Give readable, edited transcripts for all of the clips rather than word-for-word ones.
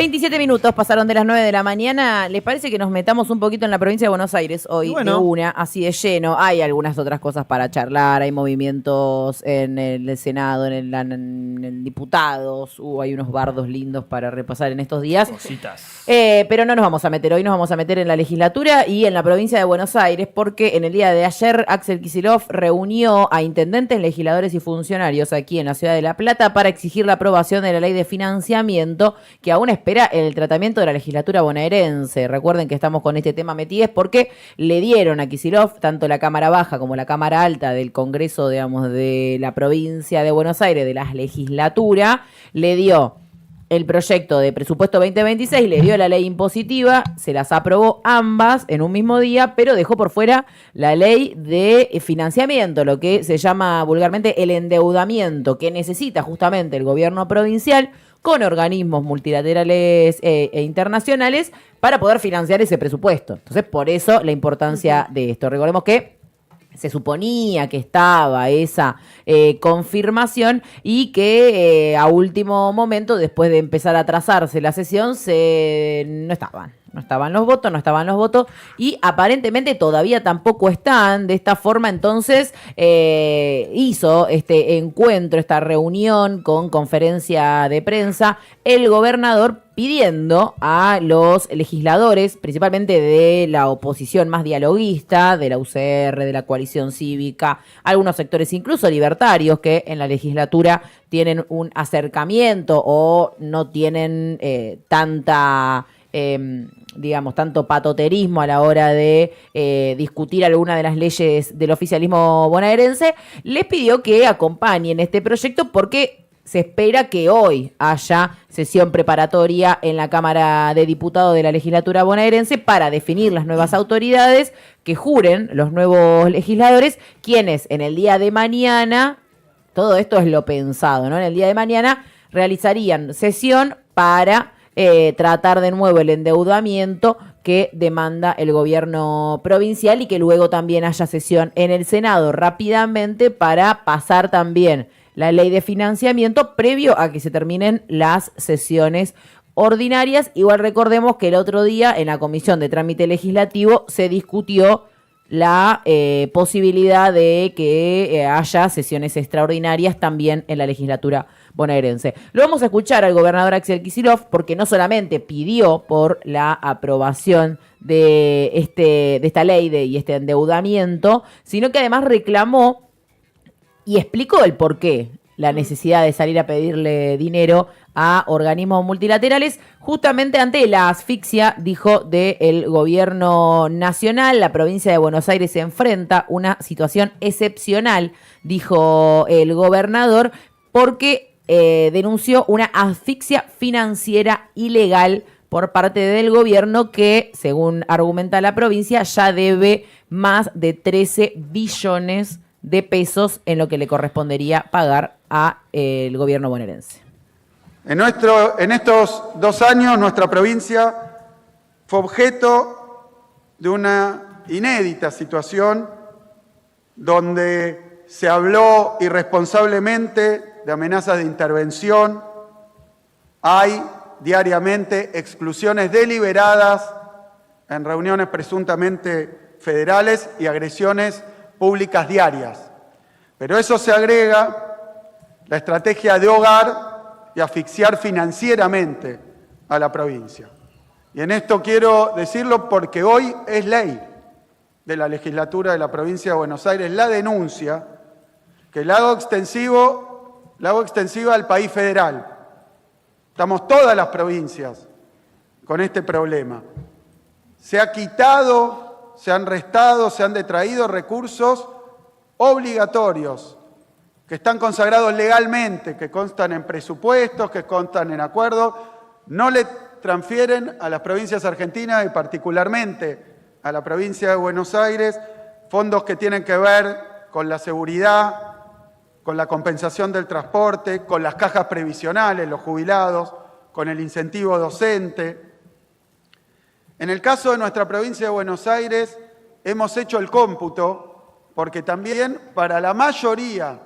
27 minutos pasaron de las 9 de la mañana. ¿Les parece que nos metamos un poquito en la provincia de Buenos Aires hoy? Bueno. De una, así de lleno. Hay algunas otras cosas para charlar. Hay movimientos en el Senado, en el diputados. Hay unos bardos lindos para repasar en estos días. Cositas. Pero no nos vamos a meter hoy, nos vamos a meter en la legislatura y en la provincia de Buenos Aires, porque en el día de ayer Axel Kicillof reunió a intendentes, legisladores y funcionarios aquí en la ciudad de La Plata para exigir la aprobación de la ley de financiamiento que aún espera el tratamiento de la legislatura bonaerense. Recuerden que estamos con este tema metidos porque le dieron a Kicillof tanto la Cámara Baja como la Cámara Alta del Congreso, digamos, de la provincia de Buenos Aires, de la legislatura, le dio el proyecto de presupuesto 2026, le dio la ley impositiva, se las aprobó ambas en un mismo día, pero dejó por fuera la ley de financiamiento, lo que se llama vulgarmente el endeudamiento, que necesita justamente el gobierno provincial con organismos multilaterales e internacionales para poder financiar ese presupuesto. Entonces, por eso la importancia de esto. Recordemos que se suponía que estaba esa confirmación y que a último momento, después de empezar a trazarse la sesión, no estaban los votos y aparentemente todavía tampoco están. De esta forma, entonces, hizo este encuentro, esta reunión con conferencia de prensa, el gobernador pidiendo a los legisladores, principalmente de la oposición más dialoguista, de la UCR, de la coalición cívica, algunos sectores incluso libertarios que en la legislatura tienen un acercamiento o no tienen tanto patoterismo a la hora de discutir alguna de las leyes del oficialismo bonaerense, les pidió que acompañen este proyecto porque se espera que hoy haya sesión preparatoria en la Cámara de Diputados de la legislatura bonaerense para definir las nuevas autoridades que juren los nuevos legisladores, quienes en el día de mañana, todo esto es lo pensado, ¿no? En el día de mañana realizarían sesión para tratar de nuevo el endeudamiento que demanda el gobierno provincial y que luego también haya sesión en el Senado rápidamente para pasar también la ley de financiamiento previo a que se terminen las sesiones ordinarias. Igual recordemos que el otro día en la Comisión de Trámite Legislativo se discutió la posibilidad de que haya sesiones extraordinarias también en la legislatura bonaerense. Lo vamos a escuchar al gobernador Axel Kicillof porque no solamente pidió por la aprobación de esta ley y este endeudamiento, sino que además reclamó y explicó el porqué, la necesidad de salir a pedirle dinero a organismos multilaterales, justamente ante la asfixia, dijo, del gobierno nacional. La provincia de Buenos Aires se enfrenta a una situación excepcional, dijo el gobernador, porque denunció una asfixia financiera ilegal por parte del gobierno que, según argumenta la provincia, ya debe más de 13 billones de pesos en lo que le correspondería pagar a el gobierno bonaerense. En estos 2 años, nuestra provincia fue objeto de una inédita situación donde se habló irresponsablemente de amenazas de intervención. Hay diariamente exclusiones deliberadas en reuniones presuntamente federales y agresiones públicas diarias. Pero eso se agrega la estrategia de ahogar y asfixiar financieramente a la provincia. Y en esto quiero decirlo porque hoy es ley de la legislatura de la provincia de Buenos Aires la denuncia que la hago extensiva al país federal. Estamos todas las provincias con este problema. Se ha quitado, se han restado, se han detraído recursos obligatorios que están consagrados legalmente, que constan en presupuestos, que constan en acuerdos, no le transfieren a las provincias argentinas y particularmente a la provincia de Buenos Aires fondos que tienen que ver con la seguridad, con la compensación del transporte, con las cajas previsionales, los jubilados, con el incentivo docente. En el caso de nuestra provincia de Buenos Aires, hemos hecho el cómputo, porque también para la mayoría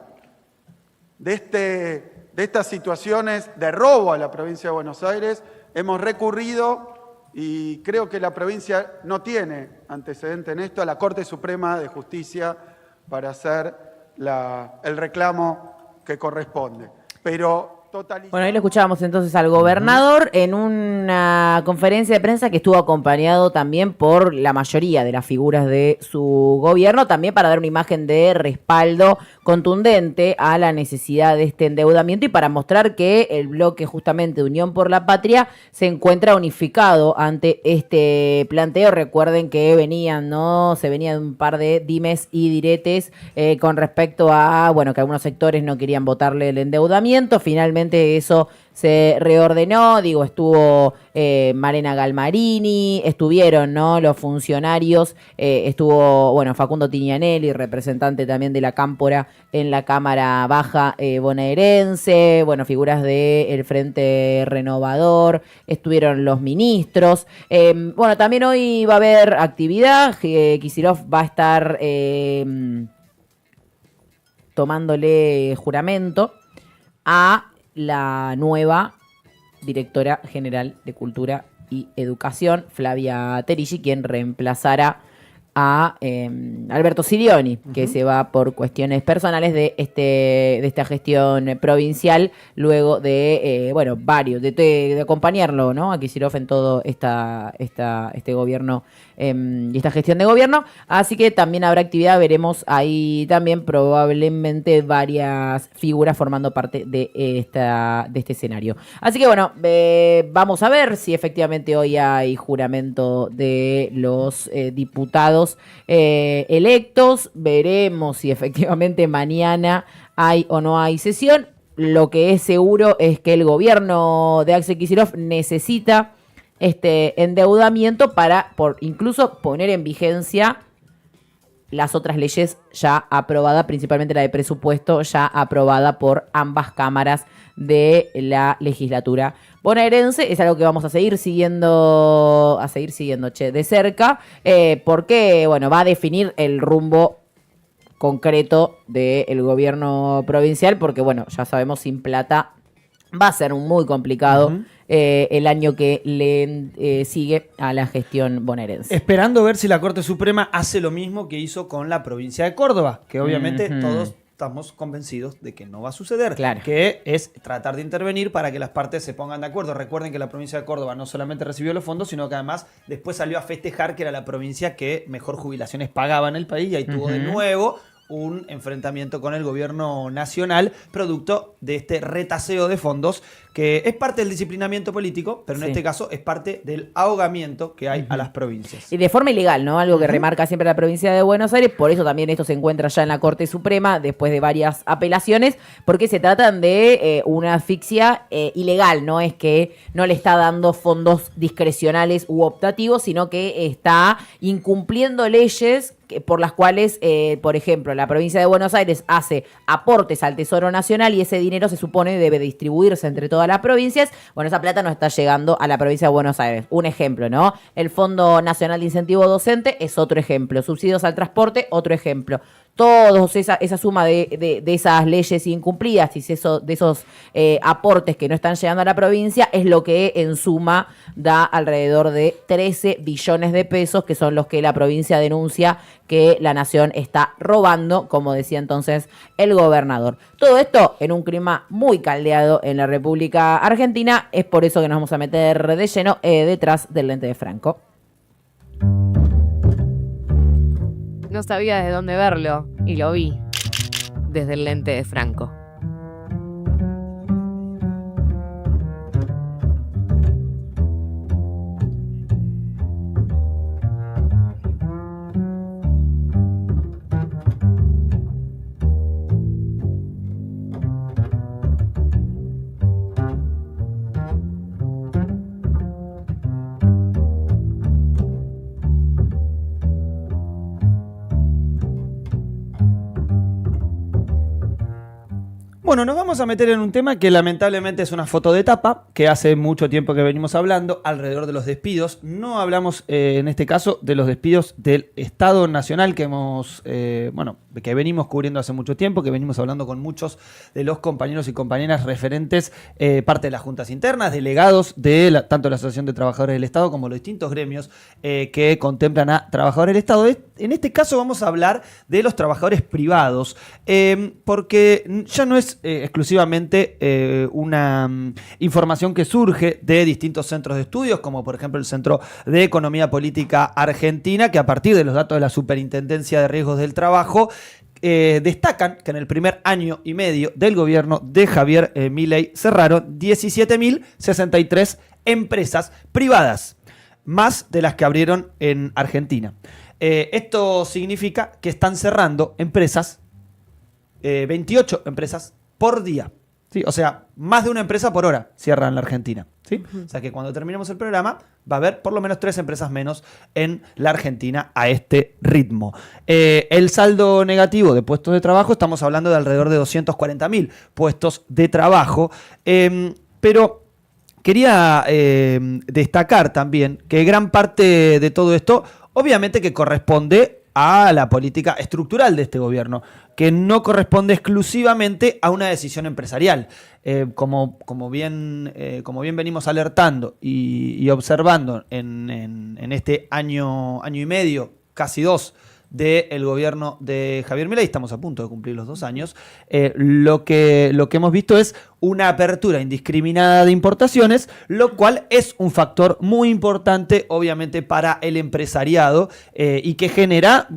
de estas situaciones de robo a la provincia de Buenos Aires, hemos recurrido y creo que la provincia no tiene antecedente en esto a la Corte Suprema de Justicia para hacer el reclamo que corresponde. Pero bueno, ahí lo escuchábamos entonces al gobernador en una conferencia de prensa que estuvo acompañado también por la mayoría de las figuras de su gobierno, también para dar una imagen de respaldo contundente a la necesidad de este endeudamiento y para mostrar que el bloque justamente de Unión por la Patria se encuentra unificado ante este planteo. Recuerden que se venían un par de dimes y diretes con respecto a, bueno, que algunos sectores no querían votarle el endeudamiento. Finalmente eso se reordenó, estuvo Malena Galmarini, estuvieron, ¿no?, los funcionarios, estuvo, bueno, Facundo Tignanelli, representante también de la Cámpora en la Cámara Baja bonaerense, bueno, figuras del Frente Renovador, estuvieron los ministros. Bueno, también hoy va a haber actividad, Kicillof va a estar tomándole juramento a la nueva directora general de Cultura y Educación, Flavia Terilli, quien reemplazará a Alberto Sirioni, que se va por cuestiones personales de esta gestión provincial, luego de de acompañarlo, ¿no?, a Kicillof en todo este gobierno y esta gestión de gobierno. Así que también habrá actividad, veremos ahí también probablemente varias figuras formando parte de este escenario. Así que bueno, vamos a ver si efectivamente hoy hay juramento de los diputados electos. Veremos si efectivamente mañana hay o no hay sesión. Lo que es seguro es que el gobierno de Axel Kicillof necesita este endeudamiento para incluso poner en vigencia las otras leyes ya aprobadas, principalmente la de presupuesto ya aprobada por ambas cámaras de la legislatura bonaerense. Es algo que vamos a seguir siguiendo de cerca, porque bueno, va a definir el rumbo concreto del gobierno provincial, porque bueno, ya sabemos, sin plata va a ser muy complicado el año que le sigue a la gestión bonaerense. Esperando ver si la Corte Suprema hace lo mismo que hizo con la provincia de Córdoba, que obviamente todos estamos convencidos de que no va a suceder, claro, que es tratar de intervenir para que las partes se pongan de acuerdo. Recuerden que la provincia de Córdoba no solamente recibió los fondos, sino que además después salió a festejar que era la provincia que mejor jubilaciones pagaba en el país, y ahí tuvo de nuevo un enfrentamiento con el gobierno nacional, producto de este retaseo de fondos, que es parte del disciplinamiento político, pero en este caso es parte del ahogamiento que hay a las provincias. Y de forma ilegal, ¿no? Algo que remarca siempre la provincia de Buenos Aires, por eso también esto se encuentra ya en la Corte Suprema, después de varias apelaciones, porque se tratan de una asfixia ilegal, no es que no le está dando fondos discrecionales u optativos, sino que está incumpliendo leyes por las cuales, por ejemplo, la provincia de Buenos Aires hace aportes al Tesoro Nacional y ese dinero se supone debe distribuirse entre todas las provincias. Bueno, esa plata no está llegando a la provincia de Buenos Aires. Un ejemplo, ¿no? El Fondo Nacional de Incentivo Docente es otro ejemplo. Subsidios al transporte, otro ejemplo. Todos esa suma de esas leyes incumplidas y de esos aportes que no están llegando a la provincia es lo que en suma da alrededor de 13 billones de pesos, que son los que la provincia denuncia que la nación está robando, como decía entonces el gobernador. Todo esto en un clima muy caldeado en la República Argentina. Es por eso que nos vamos a meter de lleno detrás del lente de Franco. No sabía de dónde verlo y lo vi desde el lente de Franco. Bueno, nos vamos a meter en un tema que lamentablemente es una foto de tapa, que hace mucho tiempo que venimos hablando, alrededor de los despidos. No hablamos, en este caso, de los despidos del Estado Nacional que que venimos cubriendo hace mucho tiempo, que venimos hablando con muchos de los compañeros y compañeras referentes, parte de las juntas internas, delegados de tanto la Asociación de Trabajadores del Estado como los distintos gremios que contemplan a trabajadores del Estado. En este caso vamos a hablar de los trabajadores privados, porque ya no es exclusivamente una información que surge de distintos centros de estudios, como por ejemplo el Centro de Economía Política Argentina, que a partir de los datos de la Superintendencia de Riesgos del Trabajo destacan que en el primer año y medio del gobierno de Javier Milei cerraron 17.063 empresas privadas, más de las que abrieron en Argentina. Esto significa que están cerrando empresas, 28 empresas por día. ¿Sí? O sea, más de una empresa por hora cierra en la Argentina. ¿Sí? O sea que cuando terminemos el programa va a haber por lo menos 3 empresas menos en la Argentina a este ritmo. El saldo negativo de puestos de trabajo, estamos hablando de alrededor de 240.000 puestos de trabajo, pero quería destacar también que gran parte de todo esto obviamente que corresponde a la política estructural de este gobierno, que no corresponde exclusivamente a una decisión empresarial. Como bien venimos alertando y observando en este año y medio, casi 2, del gobierno de Javier Milei, estamos a punto de cumplir los 2 años, lo que hemos visto es una apertura indiscriminada de importaciones, lo cual es un factor muy importante, obviamente, para el empresariado y que genera,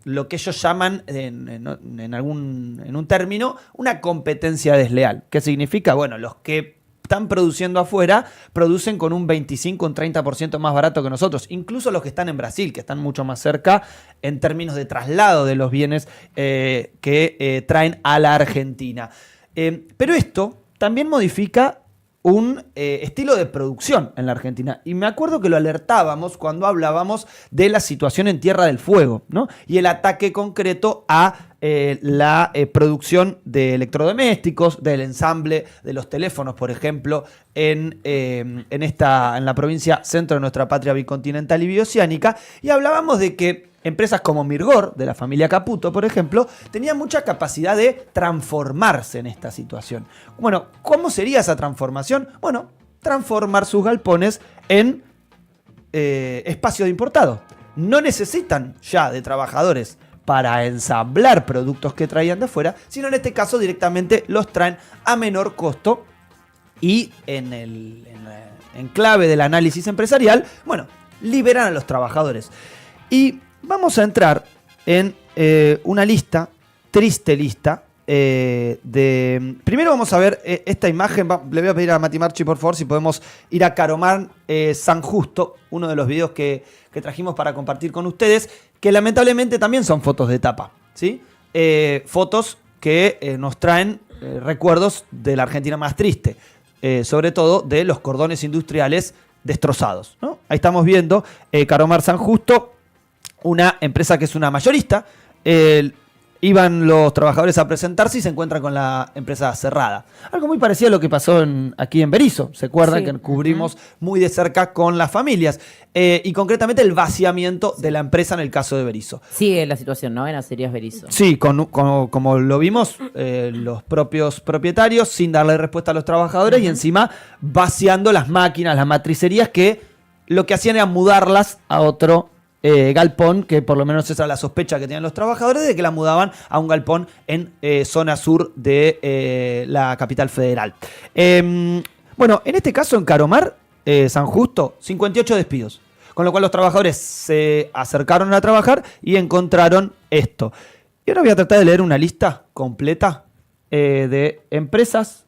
lo que ellos llaman, en un término, una competencia desleal. ¿Qué significa? Los que están produciendo afuera, producen con un 25, un 30% más barato que nosotros. Incluso los que están en Brasil, que están mucho más cerca en términos de traslado de los bienes que traen a la Argentina. Pero esto también modifica un estilo de producción en la Argentina. Y me acuerdo que lo alertábamos cuando hablábamos de la situación en Tierra del Fuego, ¿no? Y el ataque concreto a la producción de electrodomésticos, del ensamble de los teléfonos, por ejemplo, en la provincia centro de nuestra patria bicontinental y bioceánica. Y hablábamos de que empresas como Mirgor, de la familia Caputo, por ejemplo, tenían mucha capacidad de transformarse en esta situación. Bueno, ¿cómo sería esa transformación? Transformar sus galpones en espacio de importado. No necesitan ya de trabajadores para ensamblar productos que traían de afuera, sino en este caso directamente los traen a menor costo y en clave del análisis empresarial, liberan a los trabajadores. Y vamos a entrar en una lista, triste lista, primero vamos a ver esta imagen. Le voy a pedir a Mati Marchi, por favor, si podemos ir a Caromar San Justo, uno de los videos que trajimos para compartir con ustedes, que lamentablemente también son fotos de tapa, ¿sí? Fotos que nos traen recuerdos de la Argentina más triste, sobre todo de los cordones industriales destrozados, ¿no? Ahí estamos viendo Caromar San Justo, una empresa que es una mayorista. Iban los trabajadores a presentarse y se encuentran con la empresa cerrada. Algo muy parecido a lo que pasó aquí en Berisso. ¿Se acuerdan? Sí. Que cubrimos muy de cerca con las familias. Y concretamente el vaciamiento de la empresa en el caso de Berisso. Sigue la situación, ¿no? En Acerías Berisso. Sí, como lo vimos, los propios propietarios sin darle respuesta a los trabajadores y encima vaciando las máquinas, las matricerías, que lo que hacían era mudarlas a otro galpón, que por lo menos esa era la sospecha que tenían los trabajadores, de que la mudaban a un galpón en zona sur de la capital federal. En este caso en Caromar, San Justo, 58 despidos, con lo cual los trabajadores se acercaron a trabajar y encontraron esto. Y ahora voy a tratar de leer una lista completa de empresas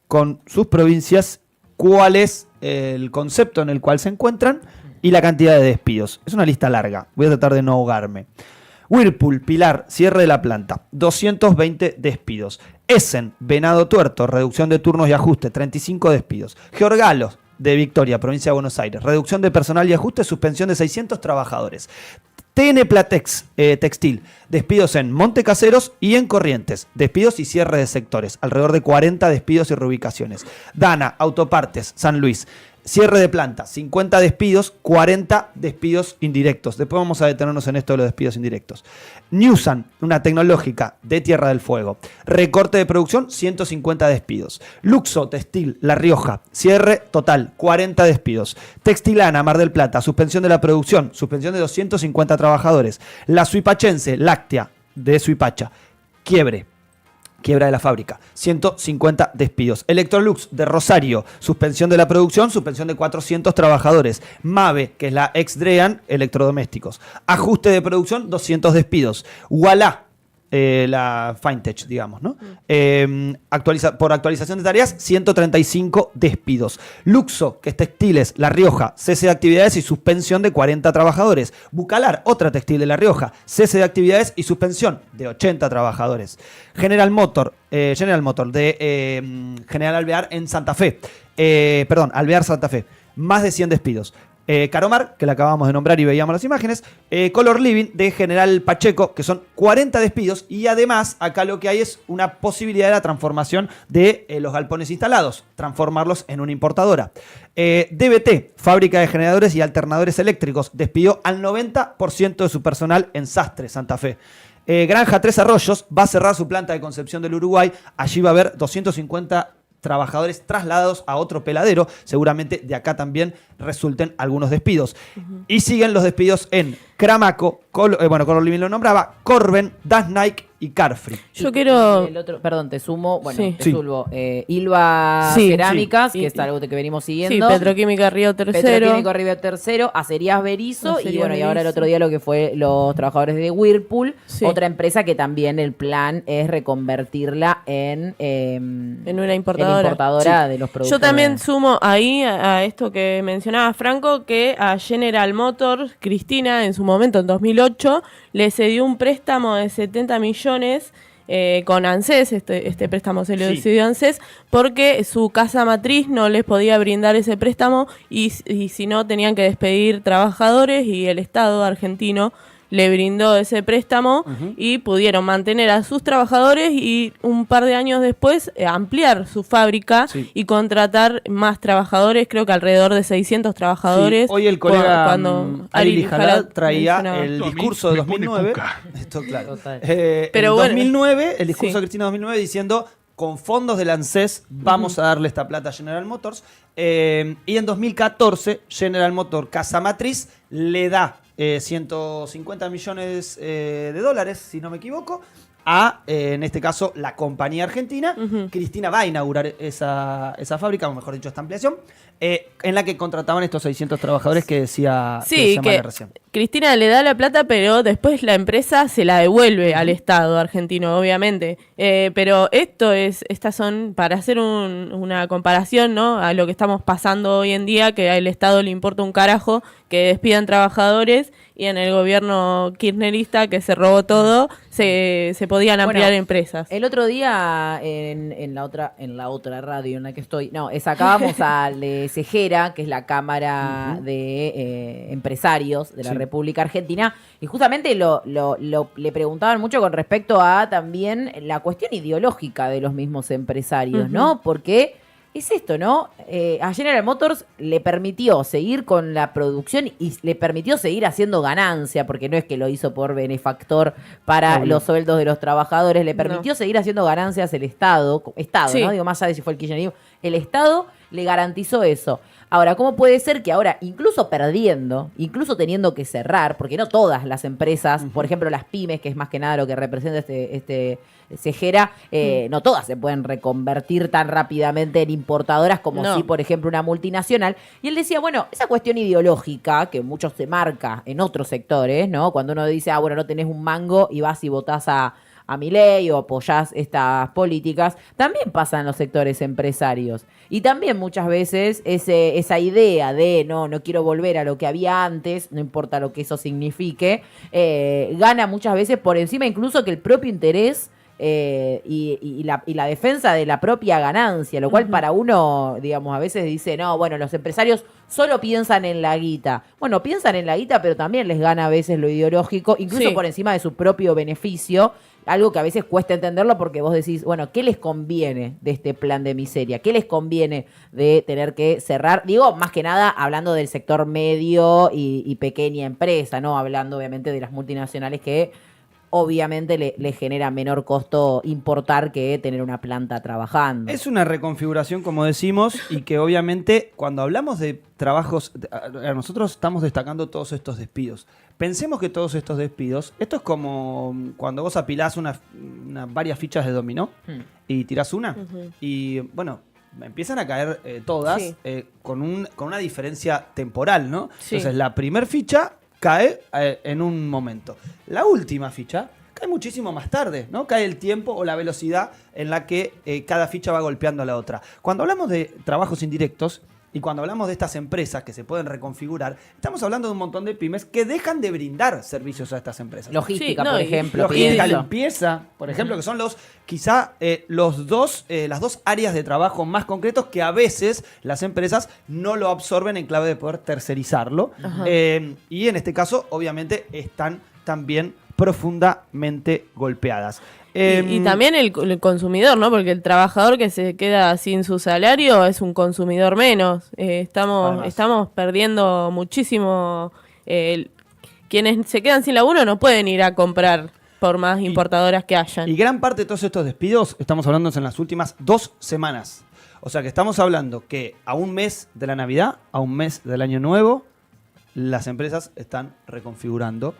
con sus provincias, cuál es el concepto en el cual se encuentran y la cantidad de despidos. Es una lista larga, voy a tratar de no ahogarme. Whirlpool, Pilar, cierre de la planta, 220 despidos. Essen, Venado Tuerto, reducción de turnos y ajuste, 35 despidos. Georgalos, de Victoria, provincia de Buenos Aires, reducción de personal y ajuste, suspensión de 600 trabajadores. TN Platex Textil, despidos en Montecaseros y en Corrientes, despidos y cierre de sectores, alrededor de 40 despidos y reubicaciones. Dana Autopartes San Luis, cierre de planta, 50 despidos, 40 despidos indirectos. Después vamos a detenernos en esto de los despidos indirectos. Newsan, una tecnológica de Tierra del Fuego. Recorte de producción, 150 despidos. Luxo Textil, La Rioja, cierre total, 40 despidos. Textilana, Mar del Plata, suspensión de la producción, suspensión de 250 trabajadores. La Suipachense, Láctea, de Suipacha, quiebra de la fábrica, 150 despidos. Electrolux de Rosario, suspensión de la producción, suspensión de 400 trabajadores. Mave, que es la ex Drean, electrodomésticos. Ajuste de producción, 200 despidos. Walla, la Fintech, digamos, ¿no? Por actualización de tareas, 135 despidos. Luxo, que es textiles, La Rioja, cese de actividades y suspensión de 40 trabajadores. Bucalar, otra textil de La Rioja, cese de actividades y suspensión de 80 trabajadores. General Motor de General Alvear en Santa Fe. Alvear Santa Fe. Más de 100 despidos. Caromar, que la acabamos de nombrar y veíamos las imágenes, Color Living de General Pacheco, que son 40 despidos, y además acá lo que hay es una posibilidad de la transformación de los galpones instalados, transformarlos en una importadora. DBT, fábrica de generadores y alternadores eléctricos, despidió al 90% de su personal en Sastre, Santa Fe. Granja Tres Arroyos va a cerrar su planta de Concepción del Uruguay, allí va a haber 250 trabajadores trasladados a otro peladero. Seguramente de acá también resulten algunos despidos. Y siguen los despidos en Cramaco, Color Living lo nombraba, Corben, Das Nike y Carfree. Yo quiero... El otro, perdón, te sumo, Sí. Ilva Sí, Cerámicas, sí. que es algo que venimos Sí, siguiendo. Petroquímica Río Tercero. Petroquímico Río Tercero, Acerías Berizo, y Acerías bueno, y ahora el Berizo. otro día lo que fue los trabajadores de Whirlpool, Sí. otra empresa que también el plan es reconvertirla en una importadora. De los productos. Yo también sumo ahí a esto que mencionaba Franco, que a General Motors, Cristina, en su momento, en 2008, le cedió un préstamo de 70 millones con ANSES, este préstamo se le cedió a ANSES, porque su casa matriz no les podía brindar ese préstamo y si no tenían que despedir trabajadores, y el Estado argentino le brindó ese préstamo y pudieron mantener a sus trabajadores y un par de años después ampliar su fábrica y contratar más trabajadores, creo que alrededor de 600 trabajadores. Sí, hoy el colega cuando Ali Jalad traía mencionaba. el Esto a mí discurso de me pone 2009. cuca. Esto, claro. Total. Pero en bueno, 2009, el discurso sí. de Cristina 2009 diciendo: con fondos del ANSES vamos a darle esta plata a General Motors. Y en 2014, General Motors, casa matriz, le da 150 millones de dólares, si no me equivoco, a, en este caso, la compañía argentina. Cristina va a inaugurar esa fábrica, o mejor dicho, esta ampliación, en la que contrataban estos 600 trabajadores que decía Sí, que recién. Cristina le da la plata, pero después la empresa se la devuelve al Estado argentino, obviamente. Pero estas son, para hacer una comparación, ¿no?, a lo que estamos pasando hoy en día, que al Estado le importa un carajo que despidan trabajadores, y en el gobierno kirchnerista, que se robó todo, se podían ampliar empresas. El otro día en la otra radio en la que estoy, sacábamos a Cejera, que es la Cámara de Empresarios de la República Argentina, y justamente le preguntaban mucho con respecto a también la cuestión ideológica de los mismos empresarios, ¿no? Porque es esto, ¿no? A General Motors le permitió seguir con la producción y le permitió seguir haciendo ganancia, porque no es que lo hizo por benefactor para los sueldos de los trabajadores, le permitió seguir haciendo ganancias el Estado, Sí. ¿no? Digo, más allá de si fue el kirchnerismo, el Estado le garantizó eso. Ahora, ¿cómo puede ser que ahora, incluso perdiendo, incluso teniendo que cerrar, porque no todas las empresas, por ejemplo las pymes, que es más que nada lo que representa este Cejera, no todas se pueden reconvertir tan rápidamente en importadoras como No. si, por ejemplo, una multinacional? Y él decía, bueno, esa cuestión ideológica, que mucho se marca en otros sectores, ¿no? Cuando uno dice, bueno, no tenés un mango y vas y votás a Milei o apoyás estas políticas, también pasa en los sectores empresarios. Y también muchas veces esa idea de no quiero volver a lo que había antes, no importa lo que eso signifique, gana muchas veces por encima incluso que el propio interés y la defensa de la propia ganancia, lo cual para uno, digamos, a veces dice, no, bueno, los empresarios solo piensan en la guita. Bueno, piensan en la guita, pero también les gana a veces lo ideológico, incluso por encima de su propio beneficio, algo que a veces cuesta entenderlo porque vos decís, bueno, ¿qué les conviene de este plan de miseria? ¿Qué les conviene de tener que cerrar? Digo, más que nada hablando del sector medio y pequeña empresa, ¿no? Hablando obviamente de las multinacionales que obviamente le genera menor costo importar que tener una planta trabajando. Es una reconfiguración, como decimos, y que obviamente cuando hablamos de trabajos, nosotros estamos destacando todos estos despidos. Pensemos que todos estos despidos, esto es como cuando vos apilás varias fichas de dominó y tirás una, y bueno, empiezan a caer todas con una diferencia temporal, ¿no? Sí. Entonces la primer ficha cae en un momento. La última ficha cae muchísimo más tarde, ¿no? Cae el tiempo o la velocidad en la que cada ficha va golpeando a la otra. Cuando hablamos de trabajos indirectos y cuando hablamos de estas empresas que se pueden reconfigurar, estamos hablando de un montón de pymes que dejan de brindar servicios a estas empresas. Logística, por ejemplo. Logística, pienso. limpieza, por ejemplo, que son las dos áreas de trabajo más concretos que a veces las empresas no lo absorben en clave de poder tercerizarlo. Y en este caso, obviamente, están también profundamente golpeadas. Y también el consumidor, ¿no? Porque el trabajador que se queda sin su salario es un consumidor menos. Estamos perdiendo muchísimo. Quienes se quedan sin laburo no pueden ir a comprar por más importadoras que hayan. Y gran parte de todos estos despidos estamos hablando en las últimas 2 semanas. O sea que estamos hablando que a un mes de la Navidad, a un mes del Año Nuevo, las empresas están reconfigurando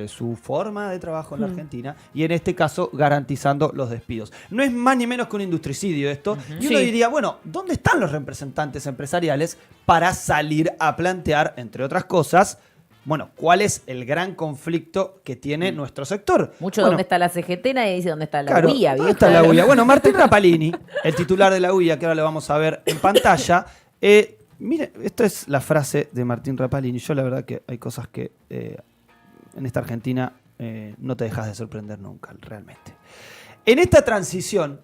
su forma de trabajo en la Argentina y en este caso garantizando los despidos. No es más ni menos que un industricidio esto. Y uno diría, bueno, ¿dónde están los representantes empresariales para salir a plantear, entre otras cosas, bueno, cuál es el gran conflicto que tiene nuestro sector? ¿Dónde está la CGT? Nadie dice dónde está la claro, UIA. ¿dónde está la UIA? Bueno, Martín Rapalini, el titular de la UIA, que ahora lo vamos a ver en pantalla. Mire, esta es la frase de Martín Rapalini. Yo la verdad que hay cosas que en esta Argentina no te dejas de sorprender nunca, realmente. En esta transición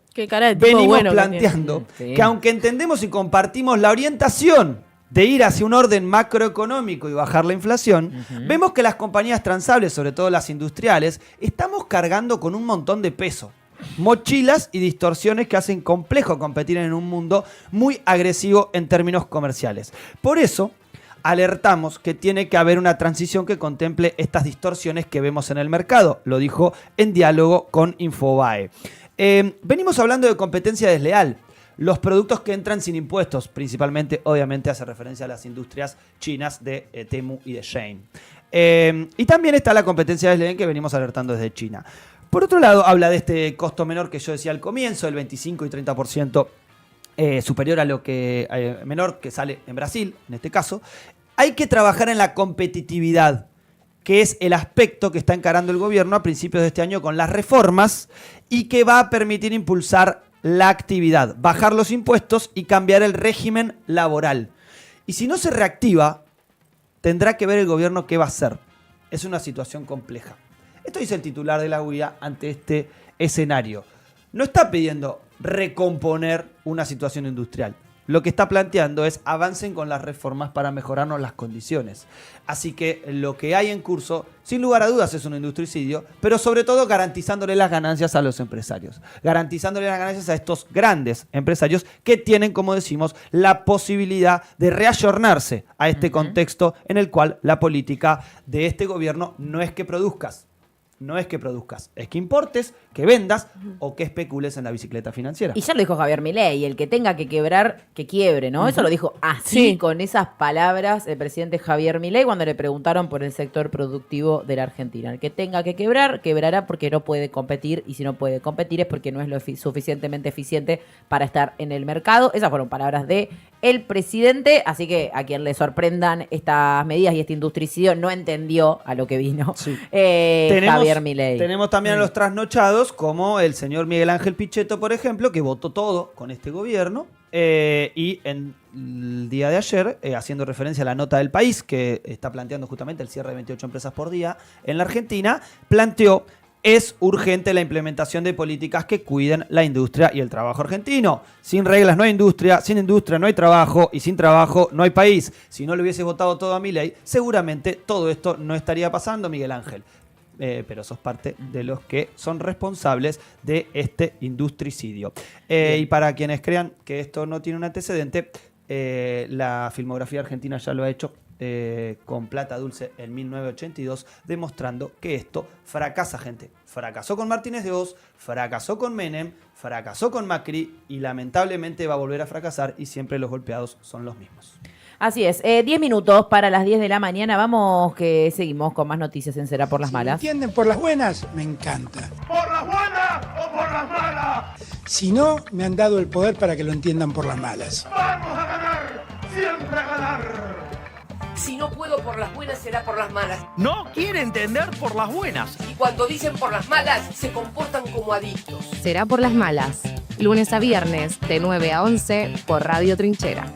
venimos planteando que aunque entendemos y compartimos la orientación de ir hacia un orden macroeconómico y bajar la inflación, vemos que las compañías transables, sobre todo las industriales, estamos cargando con un montón de peso. Mochilas y distorsiones que hacen complejo competir en un mundo muy agresivo en términos comerciales. Por eso, alertamos que tiene que haber una transición que contemple estas distorsiones que vemos en el mercado. Lo dijo en diálogo con Infobae. Venimos hablando de competencia desleal. Los productos que entran sin impuestos, principalmente, obviamente, hace referencia a las industrias chinas de Temu y de Shein. Y también está la competencia desleal que venimos alertando desde China. Por otro lado, habla de este costo menor que yo decía al comienzo, el 25 y 30% superior a lo que menor que sale en Brasil, en este caso. Hay que trabajar en la competitividad, que es el aspecto que está encarando el gobierno a principios de este año con las reformas y que va a permitir impulsar la actividad, bajar los impuestos y cambiar el régimen laboral. Y si no se reactiva, tendrá que ver el gobierno qué va a hacer. Es una situación compleja. Esto dice el titular de la UIA ante este escenario. No está pidiendo recomponer una situación industrial. Lo que está planteando es avancen con las reformas para mejorarnos las condiciones. Así que lo que hay en curso, sin lugar a dudas, es un industricidio, pero sobre todo garantizándole las ganancias a los empresarios. Garantizándole las ganancias a estos grandes empresarios que tienen, como decimos, la posibilidad de reayornarse a este contexto en el cual la política de este gobierno no es que produzcas. No es que produzcas, es que importes, que vendas o que especules en la bicicleta financiera. Y ya lo dijo Javier Milei, el que tenga que quebrar, que quiebre, ¿no? Eso lo dijo así, con esas palabras, el presidente Javier Milei cuando le preguntaron por el sector productivo de la Argentina. El que tenga que quebrar, quebrará porque no puede competir, y si no puede competir es porque no es lo suficientemente eficiente para estar en el mercado. Esas fueron palabras de el presidente, así que a quien le sorprendan estas medidas y este industricidio no entendió a lo que vino Javier Milei. Tenemos también a los trasnochados como el señor Miguel Ángel Pichetto, por ejemplo, que votó todo con este gobierno y en el día de ayer, haciendo referencia a la nota del País que está planteando justamente el cierre de 28 empresas por día en la Argentina, planteó es urgente la implementación de políticas que cuiden la industria y el trabajo argentino. Sin reglas no hay industria, sin industria no hay trabajo y sin trabajo no hay país. Si no le hubiese votado todo a Milei, seguramente todo esto no estaría pasando, Miguel Ángel. Pero sos parte de los que son responsables de este industricidio. Y para quienes crean que esto no tiene un antecedente, la filmografía argentina ya lo ha hecho con Plata Dulce en 1982, demostrando que esto fracasa, gente. Fracasó con Martínez de Hoz, fracasó con Menem, fracasó con Macri y lamentablemente va a volver a fracasar y siempre los golpeados son los mismos. Así es, 10 minutos para las 10 de la mañana. Vamos que seguimos con más noticias en Será por las Malas. Si me entienden por las buenas, me encanta. ¿Por las buenas o por las malas? Si no, me han dado el poder para que lo entiendan por las malas. ¡Vamos a ganar! ¡Siempre a ganar! Si no puedo por las buenas, será por las malas. No quiere entender por las buenas. Y cuando dicen por las malas, se comportan como adictos. Será por las Malas. Lunes a viernes, de 9 a 11, por Radio Trinchera.